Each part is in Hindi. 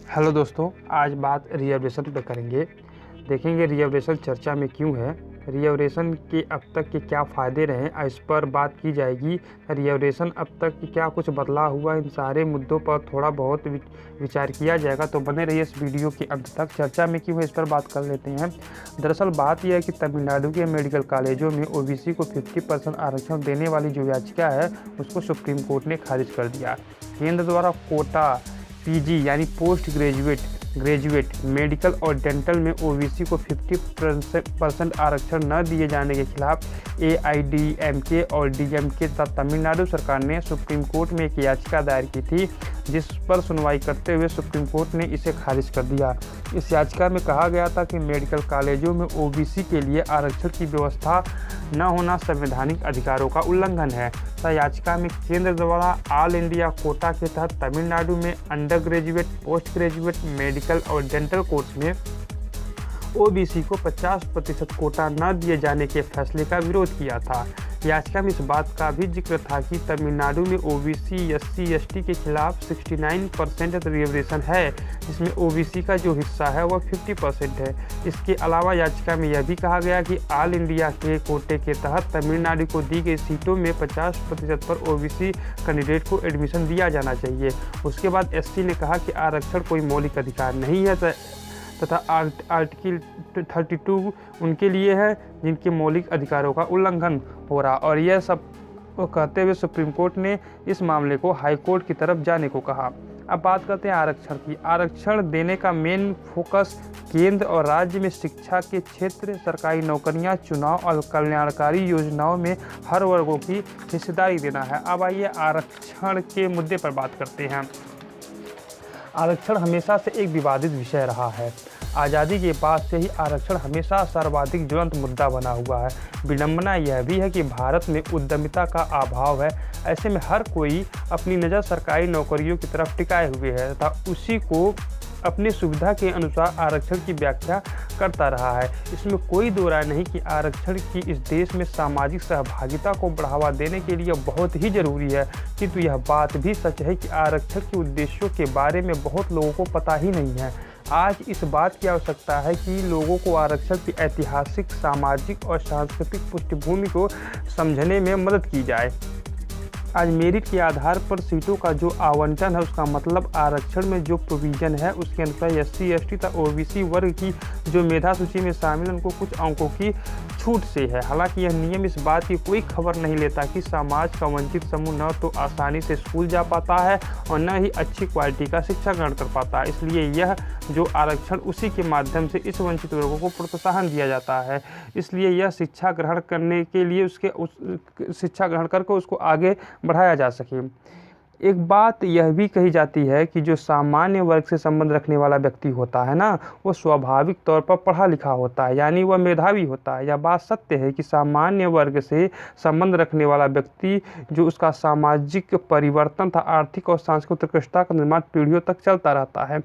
हेलो दोस्तों, आज बात रिजर्वेशन पे करेंगे। देखेंगे रिजर्वेशन चर्चा में क्यों है, रिजर्वेशन के अब तक के क्या फ़ायदे रहे, इस पर बात की जाएगी। रिजर्वेशन अब तक क्या कुछ बदलाव हुआ, इन सारे मुद्दों पर थोड़ा बहुत विचार किया जाएगा। तो बने रहिए इस वीडियो के अंत तक। चर्चा में क्यों है, इस पर बात कर लेते हैं। दरअसल बात यह है कि तमिलनाडु के मेडिकल कॉलेजों में ओबीसी को 50% आरक्षण देने वाली जो याचिका है, उसको सुप्रीम कोर्ट ने खारिज कर दिया। केंद्र द्वारा कोटा पीजी यानी पोस्ट ग्रेजुएट मेडिकल और डेंटल में ओबीसी को 50% आरक्षण न दिए जाने के खिलाफ एआईएडीएमके और डीएमके तथा तमिलनाडु सरकार ने सुप्रीम कोर्ट में एक याचिका दायर की थी, जिस पर सुनवाई करते हुए सुप्रीम कोर्ट ने इसे खारिज कर दिया। इस याचिका में कहा गया था कि मेडिकल कॉलेजों में ओबीसी के लिए आरक्षण की व्यवस्था न होना संवैधानिक अधिकारों का उल्लंघन है। याचिका में केंद्र द्वारा ऑल इंडिया कोटा के तहत तमिलनाडु में under graduate, post graduate, medical और डेंटल कोर्स में ओबीसी को 50% कोटा न दिए जाने के फैसले का विरोध किया था। याचिका में इस बात का भी जिक्र था कि तमिलनाडु में ओबीसी, एससी, एसटी के खिलाफ 69% रिजर्वेशन है, जिसमें ओबीसी का जो हिस्सा है वह 50% है। इसके अलावा याचिका में यह भी कहा गया कि ऑल इंडिया के कोटे के तहत तमिलनाडु को दी गई सीटों में 50% पर ओबीसी कैंडिडेट को एडमिशन दिया जाना चाहिए। उसके बाद एससी ने कहा कि आरक्षण कोई मौलिक अधिकार नहीं है तथा आर्टिकल 32 उनके लिए है जिनके मौलिक अधिकारों का उल्लंघन हो रहा। और यह सब कहते हुए सुप्रीम कोर्ट ने इस मामले को हाई कोर्ट की तरफ जाने को कहा। अब बात करते हैं आरक्षण की। आरक्षण देने का मेन फोकस केंद्र और राज्य में शिक्षा के क्षेत्र, सरकारी नौकरियां, चुनाव और कल्याणकारी योजनाओं में हर वर्गों की हिस्सेदारी देना है। अब आइए आरक्षण के मुद्दे पर बात करते हैं। आरक्षण हमेशा से एक विवादित विषय रहा है। आज़ादी के बाद से ही आरक्षण हमेशा सर्वाधिक ज्वलंत मुद्दा बना हुआ है। विडंबना यह भी है कि भारत में उद्यमिता का अभाव है। ऐसे में हर कोई अपनी नज़र सरकारी नौकरियों की तरफ टिकाए हुए है तथा उसी को अपनी सुविधा के अनुसार आरक्षण की व्याख्या करता रहा है। इसमें कोई दो राय नहीं कि आरक्षण की इस देश में सामाजिक सहभागिता को बढ़ावा देने के लिए बहुत ही जरूरी है, किंतु यह बात भी सच है कि आरक्षण के उद्देश्यों के बारे में बहुत लोगों को पता ही नहीं है। आज इस बात की आवश्यकता है कि लोगों को आरक्षण की ऐतिहासिक, सामाजिक और सांस्कृतिक पृष्ठभूमि को समझने में मदद की जाए। आज मेरिट के आधार पर सीटों का जो आवंटन है, उसका मतलब आरक्षण में जो प्रोविज़न है उसके अनुसार एससी, एसटी तथा ओबीसी वर्ग की जो मेधा सूची में शामिल उनको कुछ अंकों की छूट से है। हालांकि यह नियम इस बात की कोई खबर नहीं लेता कि समाज का वंचित समूह न तो आसानी से स्कूल जा पाता है और न ही अच्छी क्वालिटी का शिक्षा ग्रहण कर पाता है। इसलिए यह जो आरक्षण उसी के माध्यम से इस वंचित वर्गों को प्रोत्साहन दिया जाता है। इसलिए यह शिक्षा ग्रहण करने के लिए शिक्षा ग्रहण करके उसको आगे बढ़ाया जा सके। एक बात यह भी कही जाती है कि जो सामान्य वर्ग से संबंध रखने वाला व्यक्ति होता है ना, वो स्वाभाविक तौर पर पढ़ा लिखा होता है, यानी वह मेधावी होता है। यह बात सत्य है कि सामान्य वर्ग से संबंध रखने वाला व्यक्ति जो उसका सामाजिक परिवर्तन था, आर्थिक और सांस्कृतिक उत्कृष्टता का निर्माण पीढ़ियों तक चलता रहता है।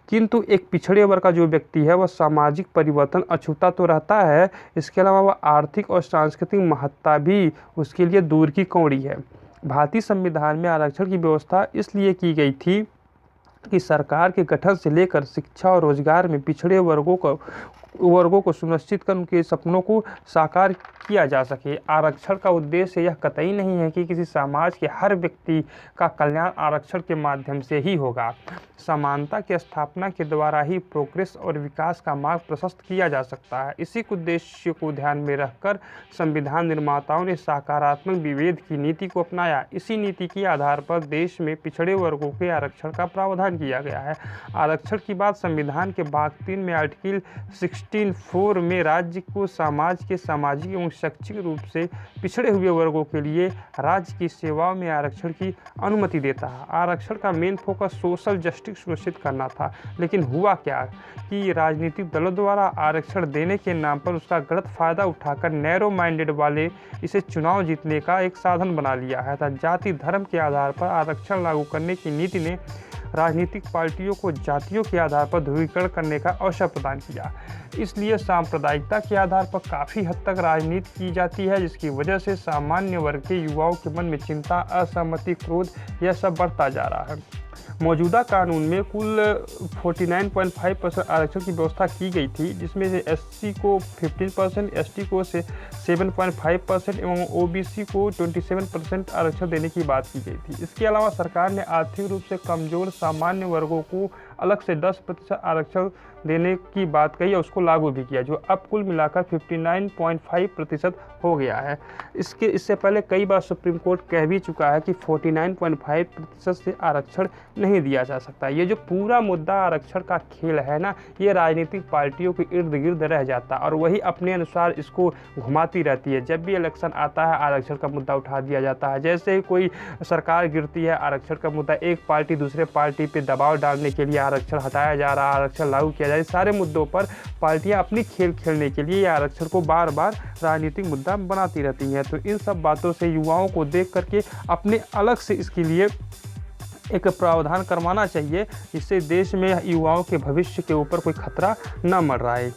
किंतु एक पिछड़े वर्ग का जो व्यक्ति है वह सामाजिक परिवर्तन अछूता तो रहता है, इसके अलावा वह आर्थिक और सांस्कृतिक महत्ता भी उसके लिए दूर की कौड़ी है। भारतीय संविधान में आरक्षण की व्यवस्था इसलिए की गई थी कि सरकार के गठन से लेकर शिक्षा और रोजगार में पिछड़े वर्गों को सुनिश्चित कर उनके सपनों को साकार किया जा सके। आरक्षण का उद्देश्य यह कतई नहीं है कि किसी समाज के हर व्यक्ति का कल्याण आरक्षण के माध्यम से ही होगा। समानता की स्थापना के द्वारा ही प्रोग्रेस और विकास का मार्ग प्रशस्त किया जा सकता है। इसी उद्देश्य को ध्यान में रखकर संविधान निर्माताओं ने सकारात्मक विभेद की नीति को अपनाया। इसी नीति के आधार पर देश में पिछड़े वर्गों के आरक्षण का प्रावधान किया गया है। आरक्षण की बात संविधान के भाग 3 में आर्टिकल 16(4) में राज्य को समाज के सामाजिक एवं शैक्षिक रूप से पिछड़े हुए वर्गों के लिए राज्य की सेवाओं में आरक्षण की अनुमति देता है। आरक्षण का मेन फोकस सोशल जस्टिस सुनिश्चित करना था, लेकिन हुआ क्या कि राजनीतिक दलों द्वारा आरक्षण देने के नाम पर उसका गलत फायदा उठाकर नैरो माइंडेड वाले इसे चुनाव जीतने का एक साधन बना लिया है। जाति धर्म के आधार पर आरक्षण लागू करने की नीति ने राजनीतिक पार्टियों को जातियों के आधार पर ध्रुवीकरण करने का अवसर प्रदान किया। इसलिए सांप्रदायिकता के आधार पर काफ़ी हद तक राजनीति की जाती है, जिसकी वजह से सामान्य वर्ग के युवाओं के मन में चिंता, असहमति, क्रोध यह सब बढ़ता जा रहा है। मौजूदा कानून में कुल 49.5% आरक्षण की व्यवस्था की गई थी, जिसमें से एससी को 15%, एसटी को 7.5% एवं ओबीसी को 27% आरक्षण देने की बात की गई थी। इसके अलावा सरकार ने आर्थिक रूप से कमजोर सामान्य वर्गों को अलग से 10% आरक्षण देने की बात कही और उसको लागू भी किया, जो अब कुल मिलाकर 59.5% हो गया है। इससे पहले कई बार सुप्रीम कोर्ट कह भी चुका है कि 49.5% से आरक्षण नहीं दिया जा सकता। ये जो पूरा मुद्दा आरक्षण का खेल है ना, ये राजनीतिक पार्टियों के इर्द गिर्द रह जाता है और वही अपने अनुसार इसको घुमाती रहती है। जब भी इलेक्शन आता है आरक्षण का मुद्दा उठा दिया जाता है। जैसे ही कोई सरकार गिरती है, आरक्षण का मुद्दा, एक पार्टी दूसरे पार्टी पे दबाव डालने के लिए आरक्षण हटाया जा रहा है, आरक्षण लागू किया जाए, सारे मुद्दों पर पार्टियां अपनी खेल खेलने के लिए आरक्षण को बार बार राजनीतिक मुद्दा बनाती रहती हैं। तो इन सब बातों से युवाओं को देख करके अपने अलग से इसके लिए एक प्रावधान करवाना चाहिए, जिससे देश में युवाओं के भविष्य के ऊपर कोई खतरा न मंडराए।